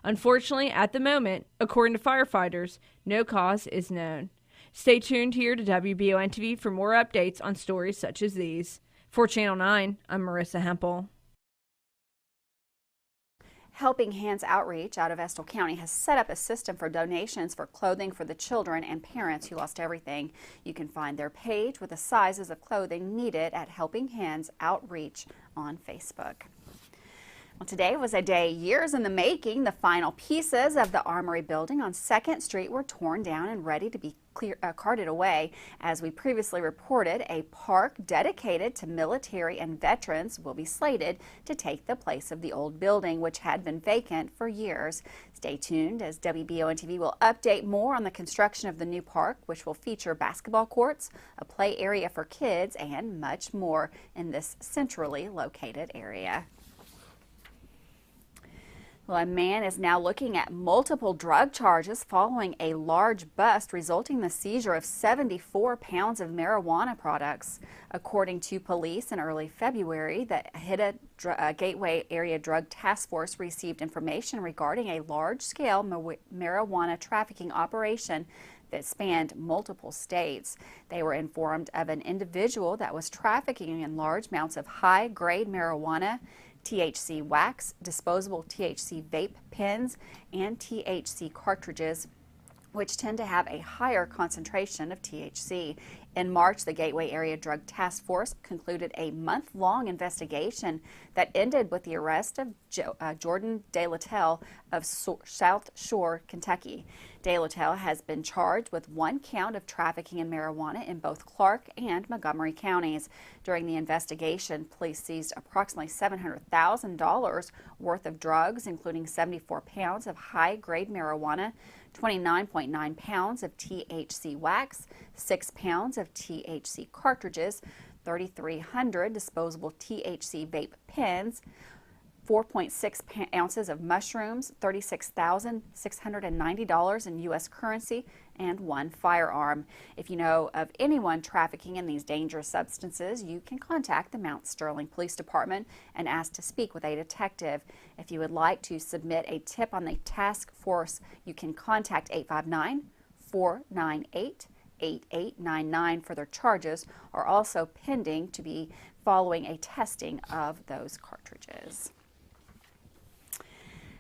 Unfortunately, at the moment, according to firefighters, no cause is known. Stay tuned here to WBON TV for more updates on stories such as these. For Channel 9, I'm Marissa Hempel. Helping Hands Outreach out of Estill County has set up a system for donations for clothing for the children and parents who lost everything. You can find their page with the sizes of clothing needed at Helping Hands Outreach on Facebook. Well, today was a day years in the making. The final pieces of the Armory building on 2nd Street were torn down and ready to be carted away. As we previously reported, a park dedicated to military and veterans will be slated to take the place of the old building, which had been vacant for years. Stay tuned as WBON TV will update more on the construction of the new park, which will feature basketball courts, a play area for kids, and much more in this centrally located area. Well, a man is now looking at multiple drug charges following a large bust resulting in the seizure of 74 pounds of marijuana products. According to police in early February, the HIDA Gateway Area Drug Task Force received information regarding a large-scale marijuana trafficking operation that spanned multiple states. They were informed of an individual that was trafficking in large amounts of high-grade marijuana, THC wax, disposable THC vape pens, and THC cartridges, which tend to have a higher concentration of THC. In March, the Gateway Area Drug Task Force concluded a month-long investigation that ended with the arrest of Jordan DeLaTelle of South Shore, Kentucky. DeLaTelle has been charged with 1 count of trafficking in marijuana in both Clark and Montgomery counties. During the investigation, police seized approximately $700,000 worth of drugs, including 74 pounds of high-grade marijuana, 29.9 pounds of THC wax, 6 pounds of THC cartridges, 3,300 disposable THC vape pens, 4.6 ounces of mushrooms, $36,690 in U.S. currency, and 1 firearm. If you know of anyone trafficking in these dangerous substances, you can contact the Mount Sterling Police Department and ask to speak with a detective. If you would like to submit a tip on the task force, you can contact 859-498-8899 for their charges are also pending to be following a testing of those cartridges.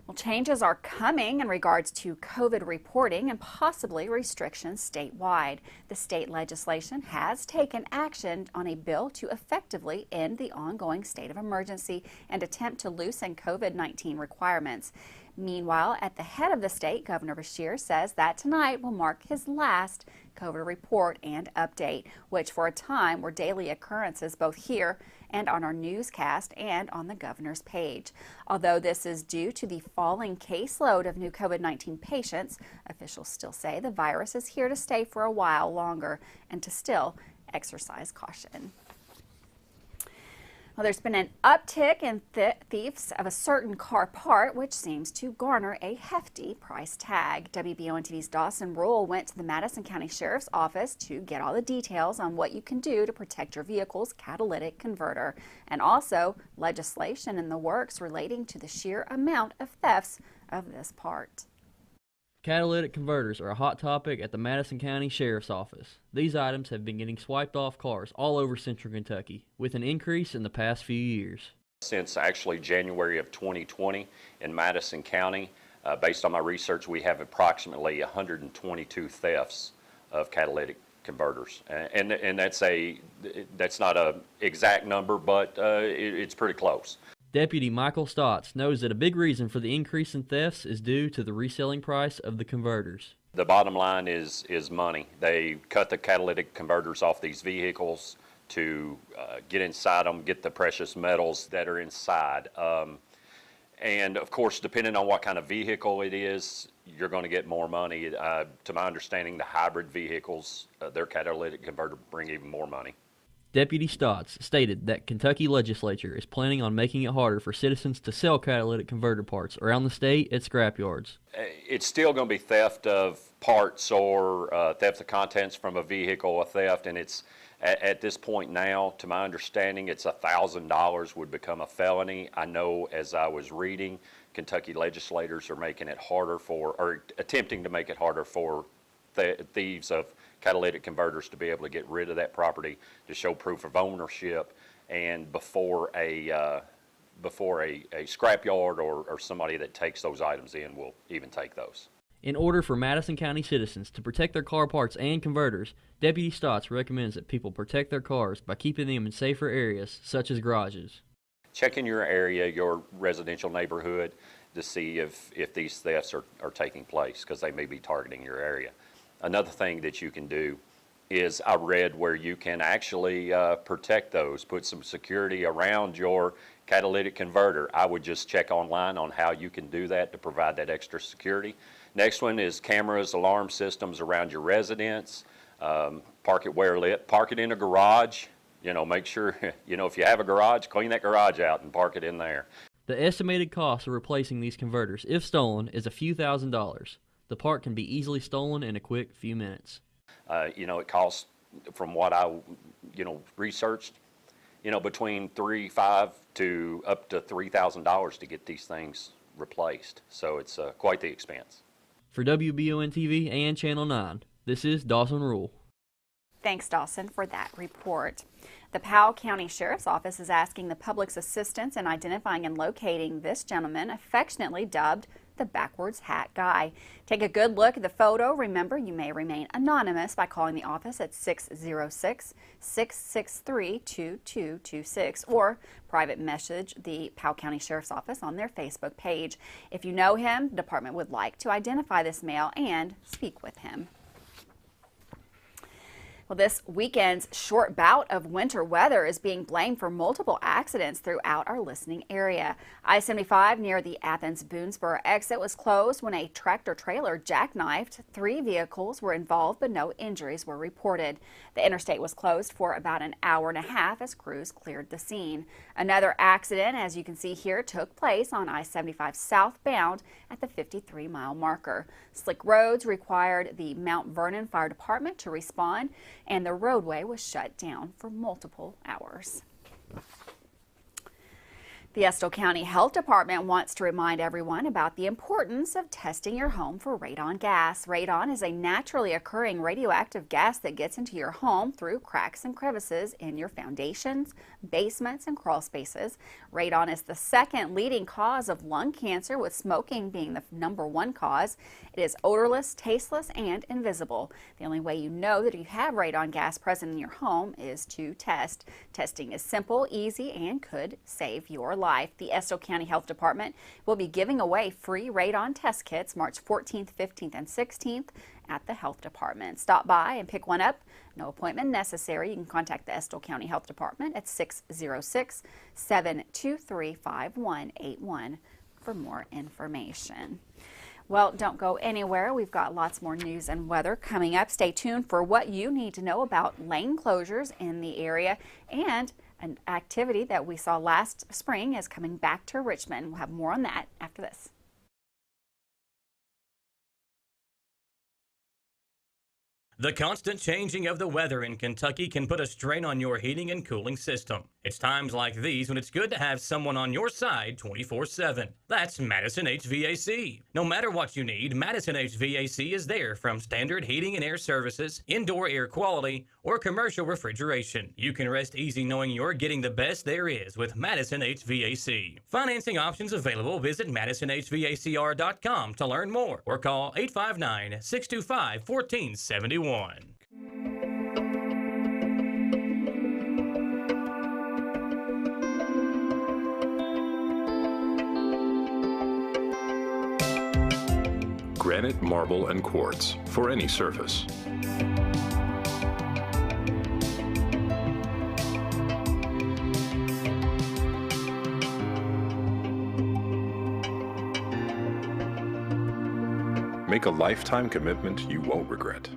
Well, changes are coming in regards to COVID reporting and possibly restrictions statewide. The state legislation has taken action on a bill to effectively end the ongoing state of emergency and attempt to loosen COVID-19 requirements. Meanwhile, at the head of the state, Governor Beshear says that tonight will mark his last COVID report and update, which for a time were daily occurrences both here and on our newscast and on the governor's page. Although this is due to the falling caseload of new COVID-19 patients, officials still say the virus is here to stay for a while longer and to still exercise caution. Well, there's been an uptick in thefts of a certain car part, which seems to garner a hefty price tag. WBON TV's Dawson Rule went to the Madison County Sheriff's Office to get all the details on what you can do to protect your vehicle's catalytic converter, and also legislation in the works relating to the sheer amount of thefts of this part. Catalytic converters are a hot topic at the Madison County Sheriff's Office. These items have been getting swiped off cars all over central Kentucky, with an increase in the past few years. Since actually January of 2020 in Madison County, based on my research, we have approximately 122 thefts of catalytic converters. And that's not an exact number, but it's pretty close. Deputy Michael Stotts knows that a big reason for the increase in thefts is due to the reselling price of the converters. The bottom line is money. They cut the catalytic converters off these vehicles to get inside them, get the precious metals that are inside. And of course, depending on what kind of vehicle it is, you're going to get more money. To my understanding, the hybrid vehicles, their catalytic converter bring even more money. Deputy Stotts stated that Kentucky legislature is planning on making it harder for citizens to sell catalytic converter parts around the state at scrap yards. It's still going to be theft of parts or theft of contents from a vehicle, a theft, and it's at this point now, to my understanding, it's $1,000 would become a felony. I know as I was reading Kentucky legislators are making it harder for, or attempting to make it harder for thieves of catalytic converters to be able to get rid of that property, to show proof of ownership, and before a scrapyard or somebody that takes those items in will even take those. In order for Madison County citizens to protect their car parts and converters, Deputy Stotts recommends that people protect their cars by keeping them in safer areas, such as garages. Check in your area, your residential neighborhood, to see if these thefts are taking place, because they may be targeting your area. Another thing that you can do is, I read where you can actually protect those, put some security around your catalytic converter. I would just check online on how you can do that to provide that extra security. Next one is cameras, alarm systems around your residence. Park it where lit. Park it in a garage. Make sure, if you have a garage, clean that garage out and park it in there. The estimated cost of replacing these converters, if stolen, is a few $1,000s. The part can be easily stolen in a quick few minutes. It costs, from what I, researched, between $3,500 to up to $3,000 to get these things replaced. So it's quite the expense. For WBON-TV and Channel 9, this is Dawson Rule. Thanks, Dawson, for that report. The Powell County Sheriff's Office is asking the public's assistance in identifying and locating this gentleman, affectionately dubbed the backwards hat guy. Take a good look at the photo. Remember, you may remain anonymous by calling the office at 606-663-2226 or private message the Powell County Sheriff's Office on their Facebook page. If you know him, the department would like to identify this male and speak with him. Well, this weekend's short bout of winter weather is being blamed for multiple accidents throughout our listening area. I-75 near the Athens-Boonesboro exit was closed when a tractor-trailer jackknifed. 3 vehicles were involved, but no injuries were reported. The interstate was closed for about an hour and a half as crews cleared the scene. Another accident, as you can see here, took place on I-75 southbound at the 53-mile marker. Slick roads required the Mount Vernon Fire Department to respond, and the roadway was shut down for multiple hours. The Estill County Health Department wants to remind everyone about the importance of testing your home for radon gas. Radon is a naturally occurring radioactive gas that gets into your home through cracks and crevices in your foundations, basements, and crawl spaces. Radon is the second leading cause of lung cancer, with smoking being the #1 cause. It is odorless, tasteless, and invisible. The only way you know that you have radon gas present in your home is to test. Testing is simple, easy, and could save your life. The Estill County Health Department will be giving away free radon test kits March 14th, 15th, and 16th at the Health Department. Stop by and pick one up. No appointment necessary. You can contact the Estill County Health Department at 606-723-5181 for more information. Well, don't go anywhere. We've got lots more news and weather coming up. Stay tuned for what you need to know about lane closures in the area, and an activity that we saw last spring is coming back to Richmond. We'll have more on that after this. The constant changing of the weather in Kentucky can put a strain on your heating and cooling system. It's times like these when it's good to have someone on your side 24/7. That's Madison HVAC. No matter what you need, Madison HVAC is there, from standard heating and air services, indoor air quality, or commercial refrigeration. You can rest easy knowing you're getting the best there is with Madison HVAC. Financing options available. Visit MadisonHVACR.com to learn more, or call 859-625-1471. Granite, marble, and quartz for any surface. Make a lifetime commitment you won't regret.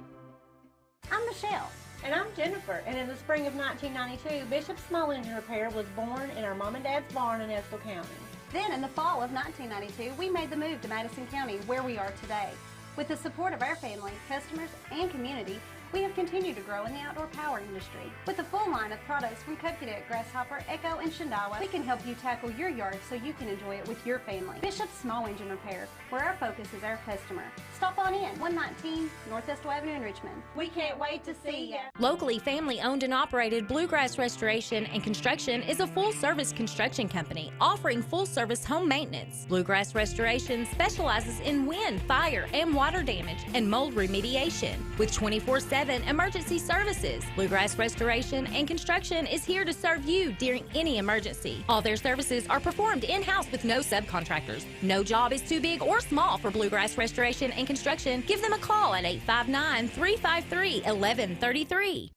I'm Michelle. And I'm Jennifer, and in the spring of 1992, Bishop Small Engine Repair was born in our mom and dad's barn in Estill County. Then in the fall of 1992, we made the move to Madison County, where we are today. With the support of our family, customers, and community, we have continued to grow in the outdoor power industry. With a full line of products from Coconut, Grasshopper, Echo, and Shindawa, we can help you tackle your yard so you can enjoy it with your family. Bishop Small Engine Repair, where our focus is our customer. Stop on in, 119 North Estill Avenue in Richmond. We can't wait to see you. Locally family-owned and operated Bluegrass Restoration and Construction is a full-service construction company offering full-service home maintenance. Bluegrass Restoration specializes in wind, fire, and water damage and mold remediation. With 24/7 emergency services, Bluegrass Restoration and Construction is here to serve you during any emergency. All their services are performed in-house with no subcontractors. No job is too big or small for Bluegrass Restoration and Construction. Give them a call at 859-353-1133.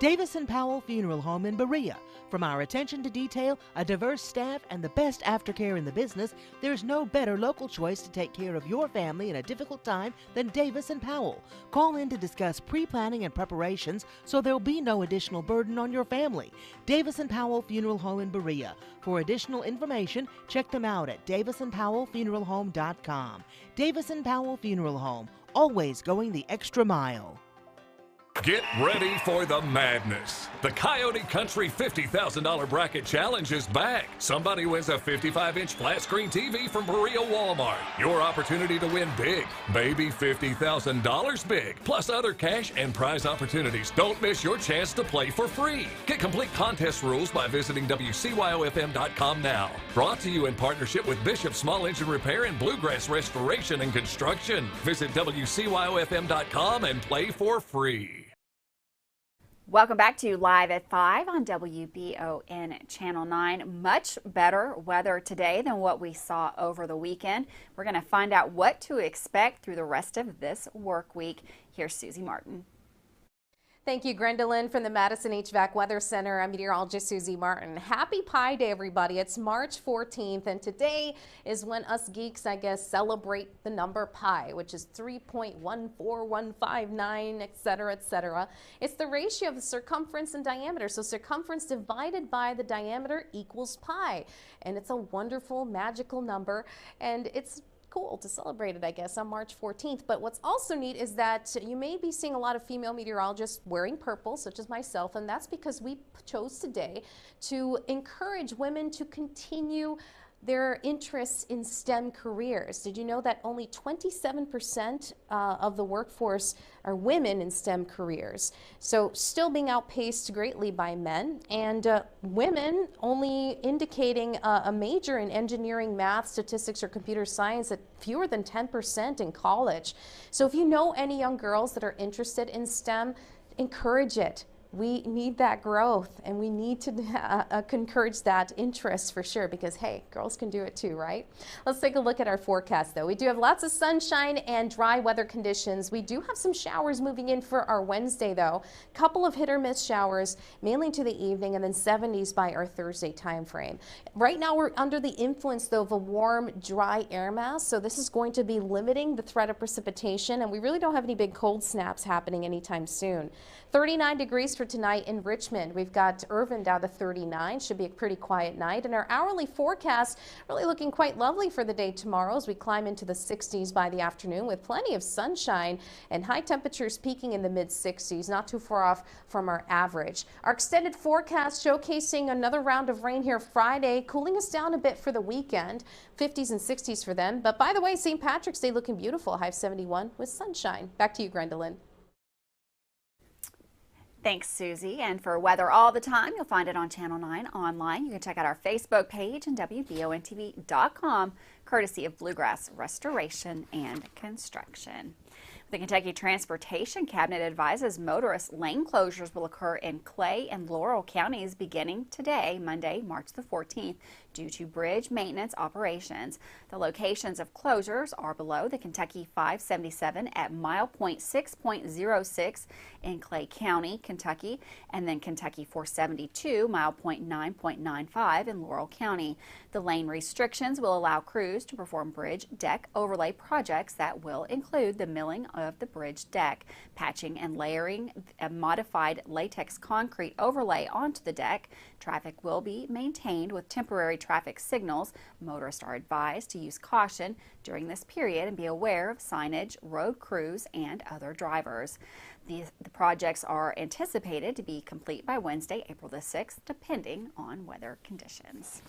Davis & Powell Funeral Home in Berea. From our attention to detail, a diverse staff, and the best aftercare in the business, there's no better local choice to take care of your family in a difficult time than Davis & Powell. Call in to discuss pre-planning and preparations so there'll be no additional burden on your family. Davis & Powell Funeral Home in Berea. For additional information, check them out at davisandpowellfuneralhome.com. Davis & Powell Funeral Home, always going the extra mile. Get ready for the madness. The Coyote Country $50,000 Bracket Challenge is back. Somebody wins a 55-inch flat-screen TV from Berea Walmart. Your opportunity to win big. Baby $50,000 big, plus other cash and prize opportunities. Don't miss your chance to play for free. Get complete contest rules by visiting WCYOFM.com now. Brought to you in partnership with Bishop Small Engine Repair and Bluegrass Restoration and Construction. Visit WCYOFM.com and play for free. Welcome back to Live at 5 on WBON Channel 9. Much better weather today than what we saw over the weekend. We're going to find out what to expect through the rest of this work week. Here's Susie Martin. Thank you, Gwendolyn, from the Madison HVAC Weather Center. I'm meteorologist Susie Martin. Happy Pi Day, everybody. It's March 14th, and today is when us geeks, I guess, celebrate the number pi, which is 3.14159, etc., etc. It's the ratio of the circumference and diameter. So circumference divided by the diameter equals pi. And it's a wonderful, magical number, and it's cool to celebrate it, I guess, on March 14th. But what's also neat is that you may be seeing a lot of female meteorologists wearing purple, such as myself, and that's because we chose today to encourage women to continue their interests in STEM careers. Did you know that only 27% of the workforce are women in STEM careers? So still being outpaced greatly by men, and women only indicating a major in engineering, math, statistics, or computer science at fewer than 10% in college. So if you know any young girls that are interested in STEM, encourage it. We need that growth, and we need to encourage that interest for sure, because hey, girls can do it too, right? Let's take a look at our forecast though. We do have lots of sunshine and dry weather conditions. We do have some showers moving in for our Wednesday though. Couple of hit or miss showers, mainly to the evening, and then 70s by our Thursday time frame. Right now we're under the influence though of a warm, dry air mass, so this is going to be limiting the threat of precipitation, and we really don't have any big cold snaps happening anytime soon. 39 degrees for tonight in Richmond. We've got Irvine down to 39. Should be a pretty quiet night. And our hourly forecast really looking quite lovely for the day tomorrow as we climb into the 60s by the afternoon with plenty of sunshine and high temperatures peaking in the mid 60s, not too far off from our average. Our extended forecast showcasing another round of rain here Friday, cooling us down a bit for the weekend. 50s and 60s for them. But by the way, St. Patrick's Day looking beautiful. High of 71 with sunshine. Back to you, Gwendolyn. Thanks, Susie. And for weather all the time, you'll find it on Channel 9 online. You can check out our Facebook page and WBONTV.com, courtesy of Bluegrass Restoration and Construction. The Kentucky Transportation Cabinet advises motorists lane closures will occur in Clay and Laurel Counties beginning today, Monday, March the 14th, due to bridge maintenance operations. The locations of closures are below: the Kentucky 577 at milepoint 6.06 in Clay County, Kentucky, and then Kentucky 472 milepoint 9.95 in Laurel County. The lane restrictions will allow crews to perform bridge deck overlay projects that will include the milling of of the bridge deck. Patching and layering a modified latex concrete overlay onto the deck. Traffic will be maintained with temporary traffic signals. Motorists are advised to use caution during this period and be aware of signage, road crews, and other drivers. The projects are anticipated to be complete by Wednesday, April the 6th, depending on weather conditions.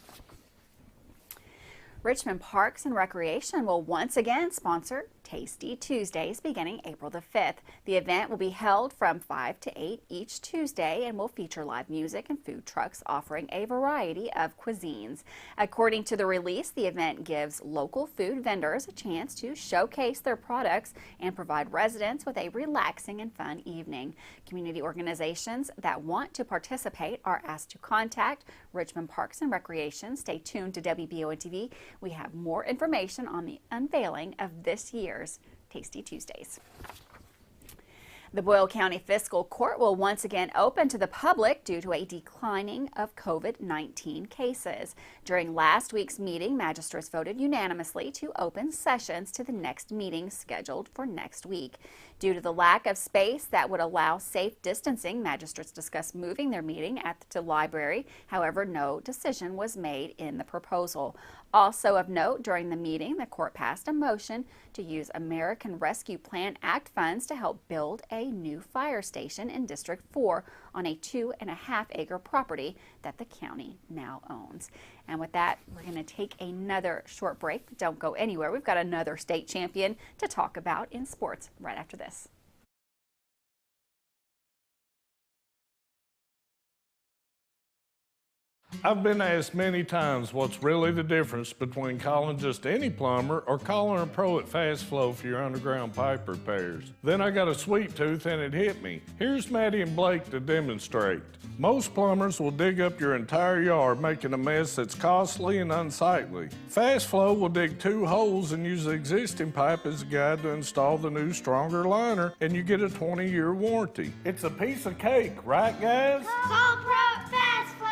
Richmond Parks and Recreation will once again sponsor Tasty Tuesdays beginning April the 5th. The event will be held from 5 to 8 each Tuesday and will feature live music and food trucks offering a variety of cuisines. According to the release, the event gives local food vendors a chance to showcase their products and provide residents with a relaxing and fun evening. Community organizations that want to participate are asked to contact Richmond Parks and Recreation. Stay tuned to WBON TV. We have more information on the unveiling of this year's Tasty Tuesdays. The Boyle County Fiscal Court will once again open to the public due to a declining of COVID-19 cases. During last week's meeting, magistrates voted unanimously to open sessions to the next meeting scheduled for next week. Due to the lack of space that would allow safe distancing, magistrates discussed moving their meeting at the library. However, no decision was made in the proposal. Also of note, during the meeting, the court passed a motion to use American Rescue Plan Act funds to help build a new fire station in District 4 on a 2.5-acre property that the county now owns. And with that, we're going to take another short break. But don't go anywhere. We've got another state champion to talk about in sports right after this. I've been asked many times what's really the difference between calling just any plumber or calling a pro at Fast Flow for your underground pipe repairs. Then I got a sweet tooth and it hit me. Here's Maddie and Blake to demonstrate. Most plumbers will dig up your entire yard, making a mess that's costly and unsightly. Fast Flow will dig 2 holes and use the existing pipe as a guide to install the new, stronger liner, and you get a 20-year warranty. It's a piece of cake, right, guys? Call Pro Fast Flow!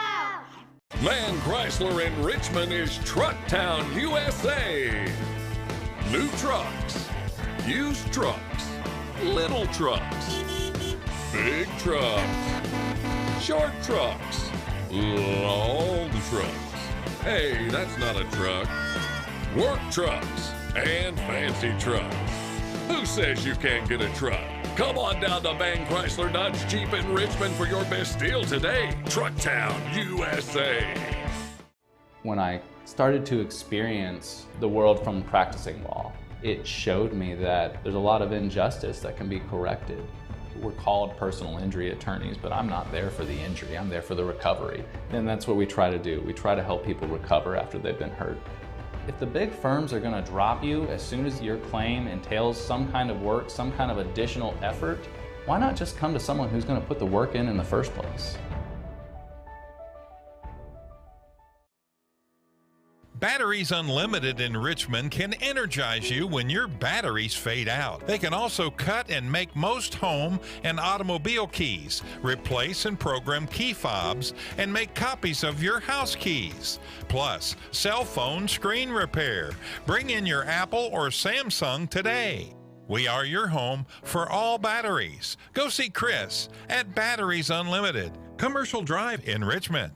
Man Chrysler in Richmond is Truck Town, USA. New trucks, used trucks, little trucks, big trucks, short trucks, long trucks. Hey, that's not a truck. Work trucks and fancy trucks. Who says you can't get a truck? Come on down to Man Chrysler Dodge Jeep in Richmond for your best deal today. Truck Town, USA. When I started to experience the world from practicing law, it showed me that there's a lot of injustice that can be corrected. We're called personal injury attorneys, but I'm not there for the injury, I'm there for the recovery. And that's what we try to do. We try to help people recover after they've been hurt. If the big firms are going to drop you as soon as your claim entails some kind of work, some kind of additional effort, why not just come to someone who's going to put the work in the first place? Batteries Unlimited in Richmond can energize you when your batteries fade out. They can also cut and make most home and automobile keys, replace and program key fobs, and make copies of your house keys. Plus, cell phone screen repair. Bring in your Apple or Samsung today. We are your home for all batteries. Go see Chris at Batteries Unlimited, Commercial Drive in Richmond.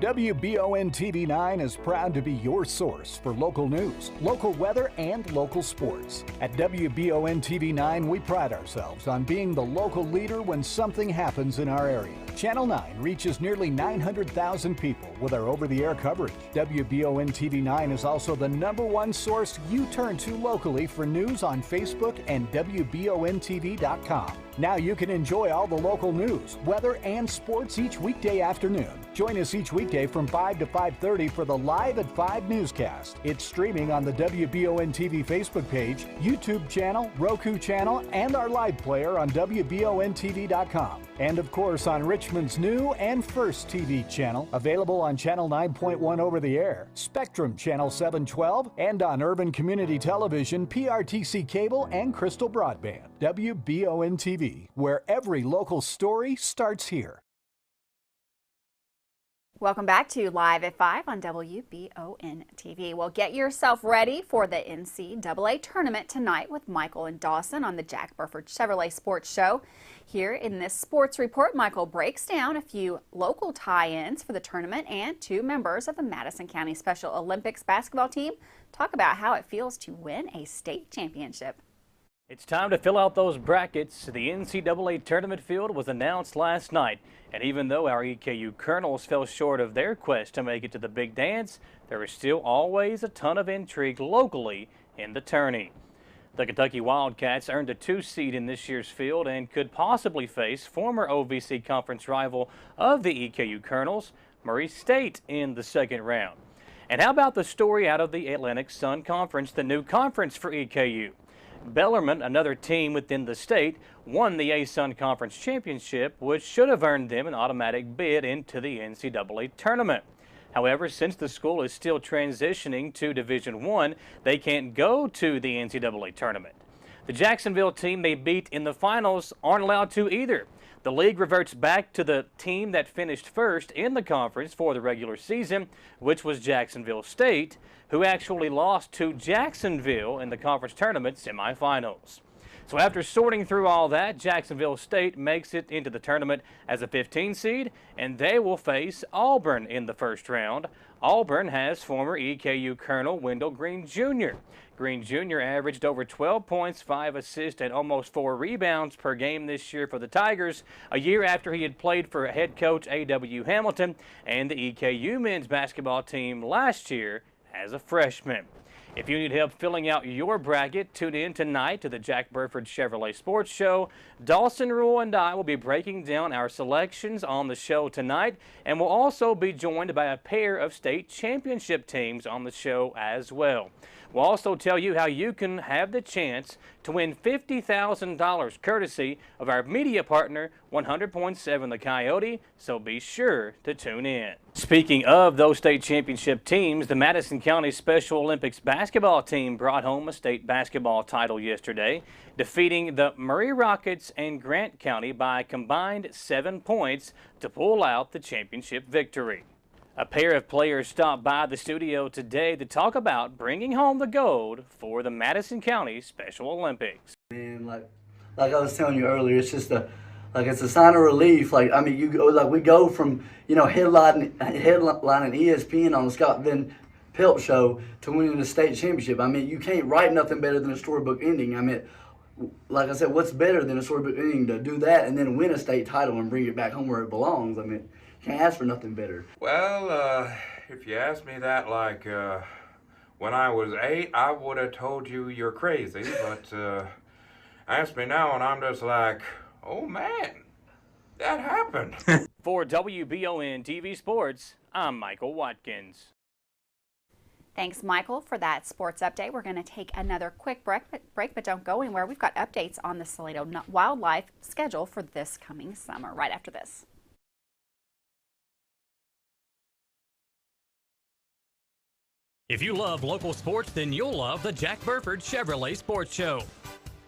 WBON TV9 is proud to be your source for local news, local weather, and local sports. At WBON TV9, we pride ourselves on being the local leader when something happens in our area. Channel 9 reaches nearly 900,000 people with our over-the-air coverage. WBON TV9 is also the #1 source you turn to locally for news on Facebook and WBONTV.com. Now you can enjoy all the local news, weather, and sports each weekday afternoon. Join us each weekday from 5 to 5:30 for the Live at 5 newscast. It's streaming on the WBON TV Facebook page, YouTube channel, Roku channel, and our live player on WBONTV.com. And of course on Richmond's new and first TV channel, available on Channel 9.1 over the air, Spectrum Channel 712, and on Urban Community Television, PRTC Cable, and Crystal Broadband. WBON TV, where every local story starts here. Welcome back to Live at 5 on WBON TV. Well, get yourself ready for the NCAA tournament tonight with Michael and Dawson on the Jack Burford Chevrolet Sports Show. Here in this sports report, Michael breaks down a few local tie-ins for the tournament, and 2 members of the Madison County Special Olympics basketball team talk about how it feels to win a state championship. It's time to fill out those brackets. The NCAA tournament field was announced last night, and even though our EKU Colonels fell short of their quest to make it to the big dance, there is still always a ton of intrigue locally in the tourney. The Kentucky Wildcats earned a 2 seed in this year's field and could possibly face former OVC conference rival of the EKU Colonels, Murray State, in the second round. And how about the story out of the Atlantic Sun Conference, the new conference for EKU? Bellarmine, another team within the state, won the A-Sun Conference Championship, which should have earned them an automatic bid into the NCAA tournament. However, since the school is still transitioning to Division I, they can't go to the NCAA tournament. The Jacksonville team they beat in the finals aren't allowed to either. The league reverts back to the team that finished first in the conference for the regular season, which was Jacksonville State, who actually lost to Jacksonville in the conference tournament semifinals. So after sorting through all that, Jacksonville State makes it into the tournament as a 15 seed, and they will face Auburn in the first round. Auburn has former EKU Colonel Wendell Green Jr. Green Jr. averaged over 12 points, 5 assists, and almost 4 rebounds per game this year for the Tigers, a year after he had played for head coach A.W. Hamilton and the EKU men's basketball team last year as a freshman. If you need help filling out your bracket, tune in tonight to the Jack Burford Chevrolet Sports Show. Dawson Rule and I will be breaking down our selections on the show tonight, and we'll also be joined by a pair of state championship teams on the show as well. We'll also tell you how you can have the chance to win $50,000 courtesy of our media partner, 100.7 The Coyote, so be sure to tune in. Speaking of those state championship teams, the Madison County Special Olympics basketball team brought home a state basketball title yesterday, defeating the Murray Rockets and Grant County by a combined 7 points to pull out the championship victory. A pair of players stopped by the studio today to talk about bringing home the gold for the Madison County Special Olympics. Man, like I was telling you earlier, it's just it's a sign of relief. We go from headlining ESPN on the Scott Van Pelt show to winning the state championship. I mean, you can't write nothing better than a storybook ending. I mean, like I said, what's better than a storybook ending to do that and then win a state title and bring it back home where it belongs? I mean, can't ask for nothing better. Well, if you asked me that when I was 8, I would have told you you're crazy, but ask me now and I'm just like, oh man, that happened. For WBON TV Sports, I'm Michael Watkins. Thanks, Michael, for that sports update. We're going to take another quick break, but don't go anywhere. We've got updates on the Salado Wildlife schedule for this coming summer right after this. If you love local sports, then you'll love the Jack Burford Chevrolet Sports Show.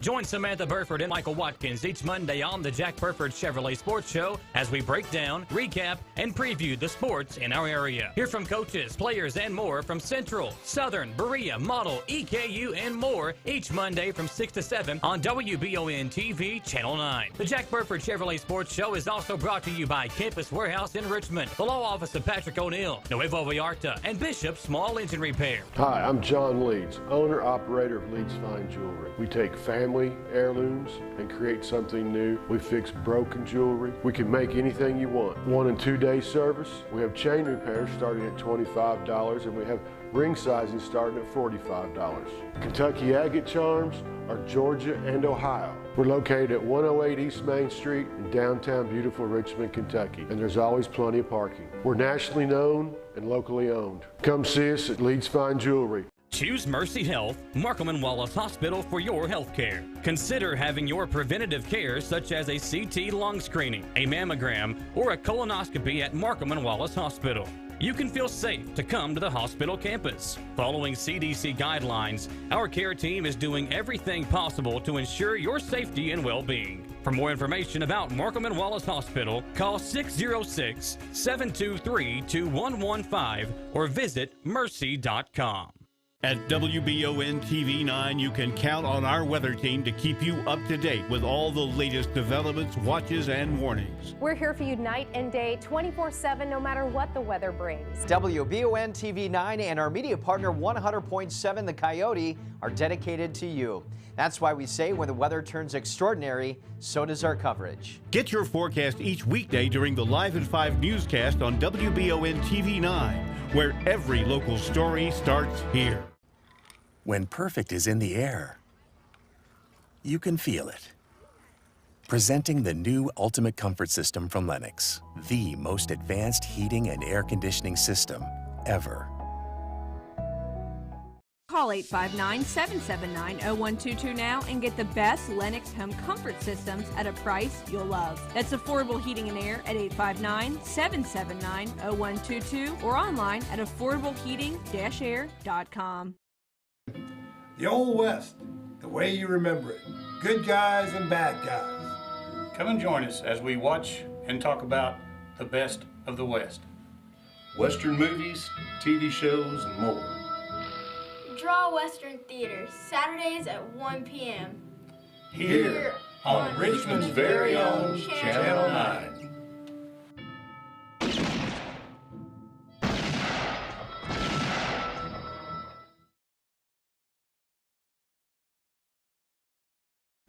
Join Samantha Burford and Michael Watkins each Monday on the Jack Burford Chevrolet Sports Show as we break down, recap, and preview the sports in our area. Hear from coaches, players, and more from Central, Southern, Berea, Model, EKU, and more each Monday from 6 to 7 on WBON TV Channel 9. The Jack Burford Chevrolet Sports Show is also brought to you by Campus Warehouse in Richmond, the law office of Patrick O'Neill, Nuevo Vallarta, and Bishop Small Engine Repair. Hi, I'm John Leeds, owner-operator of Leeds Fine Jewelry. We take family heirlooms and create something new. We fix broken jewelry. We can make anything you want. 1 and 2 day service. We have chain repairs starting at $25 and we have ring sizing starting at $45. Kentucky agate charms are Georgia and Ohio. We're located at 108 East Main Street in downtown beautiful Richmond, Kentucky, and there's always plenty of parking. We're nationally known and locally owned. Come see us at Leeds Fine Jewelry. Choose Mercy Health, Markham and Wallace Hospital for your health care. Consider having your preventative care such as a CT lung screening, a mammogram, or a colonoscopy at Markham and Wallace Hospital. You can feel safe to come to the hospital campus. Following CDC guidelines, our care team is doing everything possible to ensure your safety and well-being. For more information about Markham and Wallace Hospital, call 606-723-2115 or visit mercy.com. At WBON TV 9, you can count on our weather team to keep you up to date with all the latest developments, watches, and warnings. We're here for you night and day, 24/7, no matter what the weather brings. WBON TV 9 and our media partner 100.7 The Coyote are dedicated to you. That's why we say when the weather turns extraordinary, so does our coverage. Get your forecast each weekday during the Live at 5 newscast on WBON TV 9, where every local story starts here. When perfect is in the air, you can feel it. Presenting the new Ultimate Comfort System from Lennox, the most advanced heating and air conditioning system ever. Call 859-779-0122 now and get the best Lennox home comfort systems at a price you'll love. That's affordable heating and air at 859-779-0122 or online at affordableheating-air.com. The Old West, the way you remember it. Good guys and bad guys. Come and join us as we watch and talk about the best of the West. Western movies, TV shows, and more. Draw Western Theater, Saturdays at 1 p.m. Here on Richmond's very own Channel 9.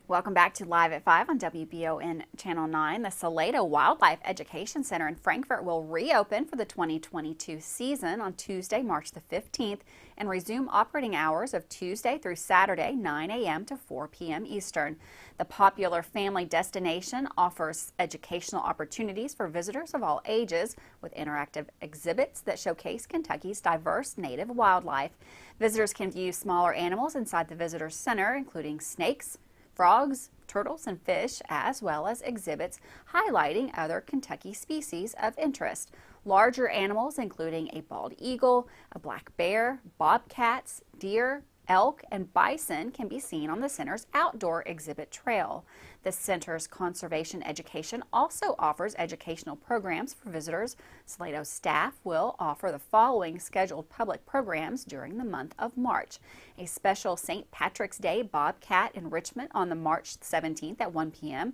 Welcome back to Live at 5 on WBON Channel 9. The Salado Wildlife Education Center in Frankfort will reopen for the 2022 season on Tuesday, March the 15th, and resume operating hours of Tuesday through Saturday, 9 a.m. to 4 p.m. Eastern. The popular family destination offers educational opportunities for visitors of all ages with interactive exhibits that showcase Kentucky's diverse native wildlife. Visitors can view smaller animals inside the visitor center, including snakes, frogs, turtles, and fish, as well as exhibits highlighting other Kentucky species of interest. Larger animals, including a bald eagle, a black bear, bobcats, deer, elk, and bison, can be seen on the center's outdoor exhibit trail. The center's conservation education also offers educational programs for visitors. Salado staff will offer the following scheduled public programs during the month of March: a special St. Patrick's Day bobcat enrichment on the March 17th at 1 p.m.,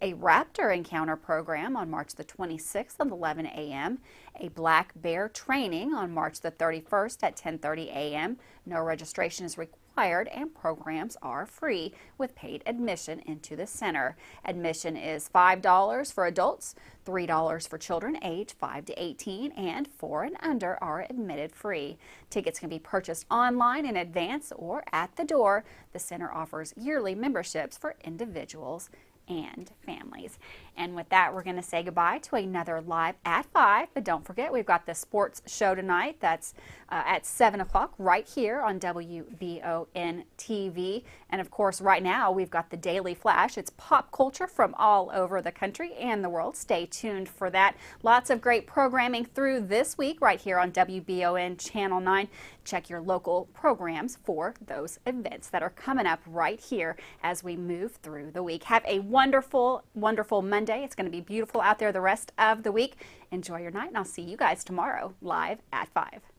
a raptor encounter program on March the 26th at 11 a.m., a black bear training on March the 31st at 10:30 a.m. No registration is required and programs are free with paid admission into the center. Admission is $5 for adults, $3 for children aged 5 to 18, and 4 and under are admitted free. Tickets can be purchased online in advance or at the door. The center offers yearly memberships for individuals and families. And with that, we're going to say goodbye to another Live at 5. But don't forget, we've got the sports show tonight. That's at 7 o'clock right here on WBON TV. And of course, right now, we've got the Daily Flash. It's pop culture from all over the country and the world. Stay tuned for that. Lots of great programming through this week right here on WBON Channel 9. Check your local programs for those events that are coming up right here as we move through the week. Have a wonderful, wonderful Monday. It's going to be beautiful out there the rest of the week. Enjoy your night, and I'll see you guys tomorrow live at 5.